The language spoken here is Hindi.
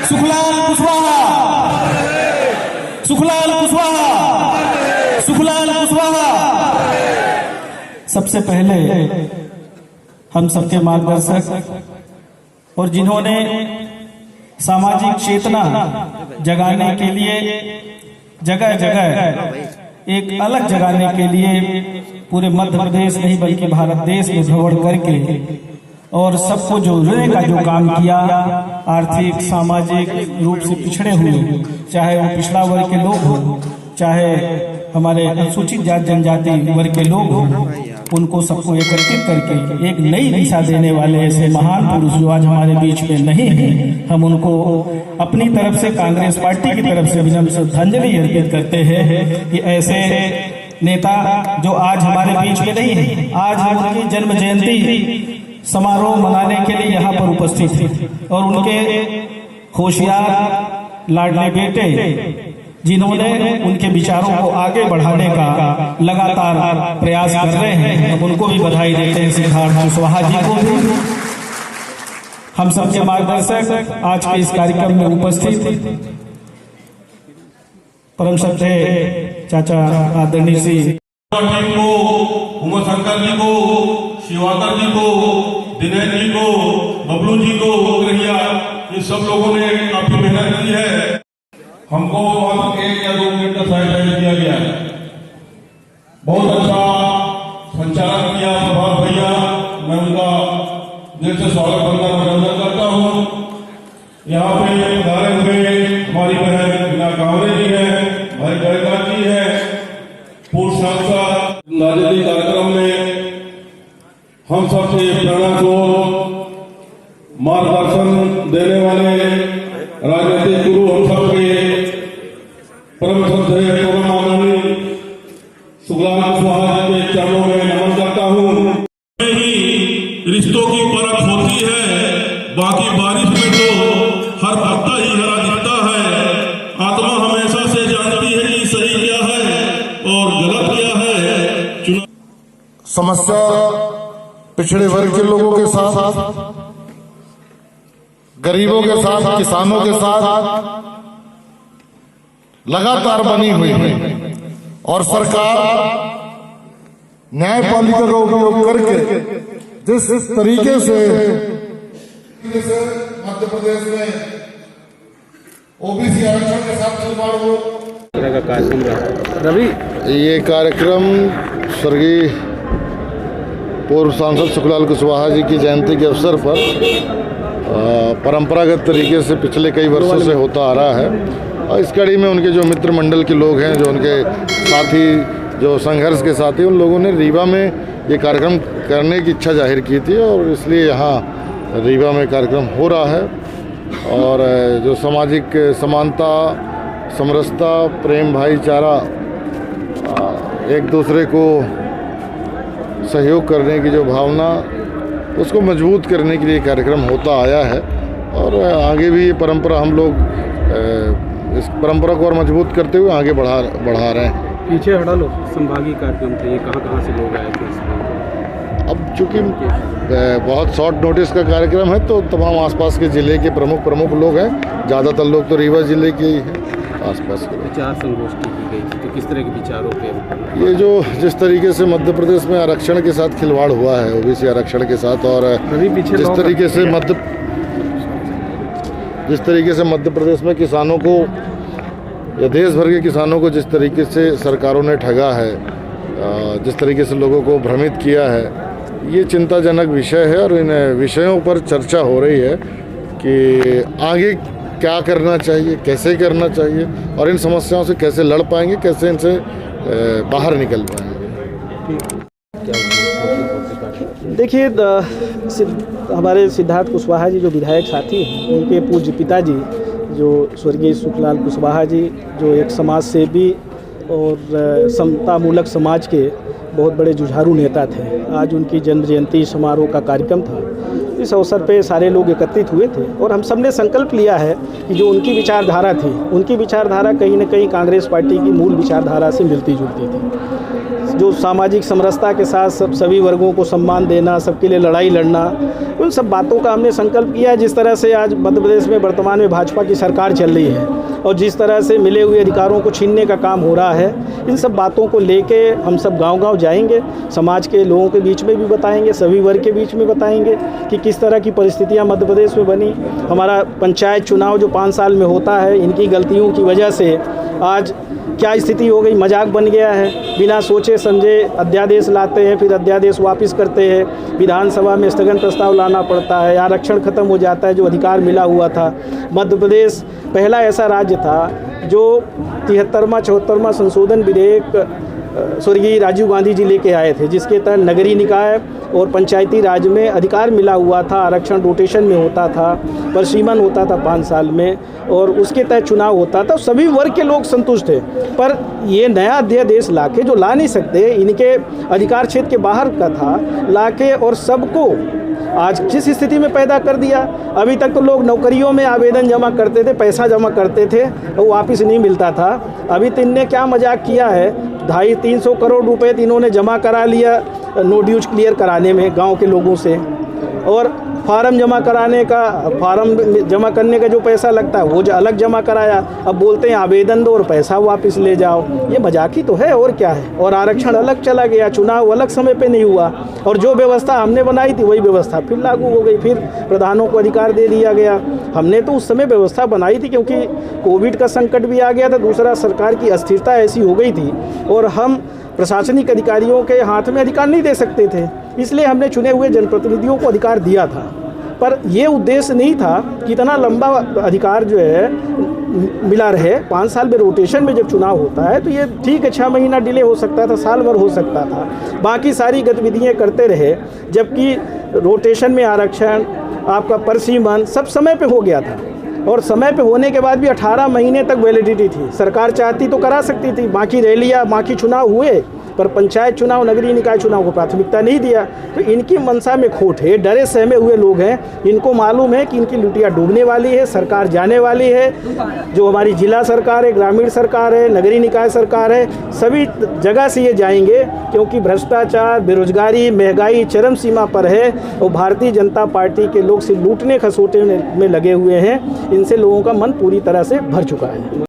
सुखलाल कुशवाहा, सुखलाल कुशवाहा, सुखलाल कुशवाहा। सबसे पहले हम सबके मार्गदर्शक और जिन्होंने सामाजिक चेतना जगाने के लिए जगह जगह एक अलग जगाने के लिए पूरे मध्य प्रदेश नहीं बल्कि भारत देश में भ्रमण करके और सबको जोड़ने का जो काम किया, आर्थिक सामाजिक रूप से पिछड़े हुए, चाहे वो पिछड़ा वर्ग के लोग हो, चाहे हमारे अनुसूचित जाति जनजाति वर्ग के लोग हो, उनको सबको एकत्रित करके एक नई दिशा देने वाले ऐसे महान पुरुष जो आज हमारे बीच में नहीं है, हम उनको अपनी तरफ से कांग्रेस पार्टी की तरफ से विनम्र श्रद्धांजलि अर्पित करते हैं कि ऐसे नेता जो आज हमारे बीच में नहीं है, आज हम उनकी जन्म जयंती समारोह मनाने के लिए यहाँ पर उपस्थित थे और उनके होशियार लाडले बेटे जिन्होंने उनके विचारों को आगे बढ़ाने का लगातार प्रयास कर रहे हैं, हम उनको भी बधाई देते हैं। सिद्धार्थ कुशवाहा जी को भी, हम सबके मार्गदर्शक आज के इस कार्यक्रम में उपस्थित परम श्रद्धेय चाचा आदरणीय श्री को, उमा शंकर जी को, शिवाकर जी को, दिनेश जी को, बबलू जी को, ग्रहिया, ये सब लोगों ने काफी मेहनत की है। हमको 1 या 2 मिनट का समय दिया गया है। बहुत अच्छा संचालन किया प्रभात भैया, मैं उनका दिल से स्वागत करता अभिनंदन करता हूँ। यहाँ पे पधारे हुए हमारी बहन मीना कांवरे जी है, भाई जयकांत जी है, पूर्व सांसद। राजनीतिक कार्यक्रम में हम सबसे प्रेरणा को मार्गदर्शन देने वाले राजनीतिक गुरु हम सबके परम श्रद्धेय माननीय सुखलाल कुशवाहा जी के चरणों में नमन करता हूँ। रिश्तों की परख होती है, बाकी बारिश में तो हर पत्ता ही हरा दिखता है। आत्मा हमेशा से जानती है कि सही क्या है और गलत क्या है। समस्या पिछड़े वर्ग के लोगों के साथ, गरीबों के साथ, किसानों के साथ लगातार बनी हुई है और सरकार न्यायपालिका का उपयोग करके जिस तरीके से मध्य प्रदेश में ओबीसी आरक्षण के साथ खिलवाड़ हो रवि, ये कार्यक्रम स्वर्गीय पूर्व सांसद सुखलाल कुशवाहा जी की जयंती के अवसर पर परंपरागत तरीके से पिछले कई वर्षों से होता आ रहा है। और इस कड़ी में उनके जो मित्र मंडल के लोग हैं, जो उनके साथी, जो संघर्ष के साथी, उन लोगों ने रीवा में ये कार्यक्रम करने की इच्छा जाहिर की थी और इसलिए यहाँ रीवा में कार्यक्रम हो रहा है। और जो सामाजिक समानता, समरसता, प्रेम, भाईचारा, एक दूसरे को सहयोग करने की जो भावना, उसको मजबूत करने के लिए कार्यक्रम होता आया है और आगे भी ये परंपरा हम लोग इस परंपरा को और मजबूत करते हुए आगे बढ़ा रहे हैं। पीछे हटा लो, संभागीय कार्यक्रम थे, ये कहाँ से लोग आए थे? अब चूंकि बहुत शॉर्ट नोटिस का कार्यक्रम है तो तमाम आसपास के ज़िले के प्रमुख लोग हैं। ज़्यादातर लोग तो रीवा ज़िले के ही हैं, आसपास के। विचार संगोष्ठी की गई थी, तो किस तरह के विचारों पे? ये जो जिस तरीके से मध्य प्रदेश में आरक्षण के साथ खिलवाड़ हुआ है, ओबीसी आरक्षण के साथ, और जिस तरीके से मध्य प्रदेश में किसानों को या देश भर के किसानों को जिस तरीके से सरकारों ने ठगा है, जिस तरीके से लोगों को भ्रमित किया है, ये चिंताजनक विषय है और इन विषयों पर चर्चा हो रही है कि आगे क्या करना चाहिए, कैसे करना चाहिए और इन समस्याओं से कैसे लड़ पाएंगे, कैसे इनसे बाहर निकल पाएंगे। देखिए, हमारे सिद्धार्थ कुशवाहा जी जो विधायक साथी हैं, उनके पूज्य पिताजी जो स्वर्गीय सुखलाल कुशवाहा जी, जो एक समाज सेवी और समतामूलक समाज के बहुत बड़े जुझारू नेता थे। आज उनकी जन्म जयंती समारोह का कार्यक्रम था इस अवसर पे सारे लोग एकत्रित हुए थे और हम सब ने संकल्प लिया है कि जो उनकी विचारधारा थी, उनकी विचारधारा कहीं न कहीं कांग्रेस पार्टी की मूल विचारधारा से मिलती जुलती थी। जो सामाजिक समरसता के साथ सभी वर्गों को सम्मान देना, सबके लिए लड़ाई लड़ना, उन सब बातों का हमने संकल्प किया। जिस तरह से आज मध्य प्रदेश में वर्तमान में भाजपा की सरकार चल रही है और जिस तरह से मिले हुए अधिकारों को छीनने का काम हो रहा है, इन सब बातों को लेके हम सब गांव-गांव जाएंगे, समाज के लोगों के बीच में भी बताएंगे, सभी वर्ग के बीच में बताएंगे कि किस तरह की परिस्थितियां मध्य प्रदेश में बनी। हमारा पंचायत चुनाव जो 5 साल में होता है, इनकी गलतियों की वजह से आज क्या स्थिति हो गई, मजाक बन गया है। बिना सोचे समझे अध्यादेश लाते हैं, फिर अध्यादेश वापस करते हैं, विधानसभा में स्थगन प्रस्ताव लाना पड़ता है, आरक्षण खत्म हो जाता है जो अधिकार मिला हुआ था। मध्य प्रदेश पहला ऐसा राज्य था जो 73वां 74वां संशोधन विधेयक स्वर्गीय राजीव गांधी जी लेके आए थे, जिसके तहत नगरीय निकाय और पंचायती राज में अधिकार मिला हुआ था। आरक्षण रोटेशन में होता था, परिसीमन होता था 5 साल में और उसके तहत चुनाव होता था। सभी वर्ग के लोग संतुष्ट थे। पर ये नया अध्यादेश लाके जो ला नहीं सकते, इनके अधिकार क्षेत्र के बाहर का था, लाके और सबको आज किस स्थिति में पैदा कर दिया। अभी तक तो लोग नौकरियों में आवेदन जमा करते थे, पैसा जमा करते थे, वो वापस नहीं मिलता था। अभी तो इनने क्या मजाक किया है, 250-300 करोड़ रुपए तो इन्होंने जमा करा लिया नो ड्यूज क्लियर कराने में गांव के लोगों से, और फार्म जमा कराने का, फार्म जमा करने का जो पैसा लगता है वो जो अलग जमा कराया। अब बोलते हैं आवेदन दो और पैसा वापस ले जाओ। ये मजाक ही तो है और क्या है। और आरक्षण अलग चला गया, चुनाव अलग समय पे नहीं हुआ और जो व्यवस्था हमने बनाई थी वही व्यवस्था फिर लागू हो गई, फिर प्रधानों को अधिकार दे दिया गया। हमने तो उस समय व्यवस्था बनाई थी क्योंकि कोविड का संकट भी आ गया था, दूसरा सरकार की अस्थिरता ऐसी हो गई थी और हम प्रशासनिक अधिकारियों के हाथ में अधिकार नहीं दे सकते थे, इसलिए हमने चुने हुए जनप्रतिनिधियों को अधिकार दिया था। पर ये उद्देश्य नहीं था कि इतना लंबा अधिकार जो है मिला रहे। 5 साल में रोटेशन में जब चुनाव होता है तो ये ठीक है, 6 महीना डिले हो सकता था, साल भर हो सकता था, बाकी सारी गतिविधियाँ करते रहे। जबकि रोटेशन में आरक्षण, आपका परिसीमन सब समय पे हो गया था और समय पे होने के बाद भी 18 महीने तक वैलिडिटी थी। सरकार चाहती तो करा सकती थी, बाकी रैलियाँ, बाकी चुनाव हुए, पर पंचायत चुनाव, नगरीय निकाय चुनाव को प्राथमिकता नहीं दिया। तो इनकी मनसा में खोट है, डरे सहमे हुए लोग हैं। इनको मालूम है कि इनकी लुटिया डूबने वाली है, सरकार जाने वाली है। जो हमारी जिला सरकार है, ग्रामीण सरकार है, नगरीय निकाय सरकार है, सभी जगह से ये जाएंगे क्योंकि भ्रष्टाचार, बेरोजगारी, महंगाई चरम सीमा पर है और भारतीय जनता पार्टी के लोग सिर्फ लूटने खसोटे में लगे हुए हैं। इनसे लोगों का मन पूरी तरह से भर चुका है।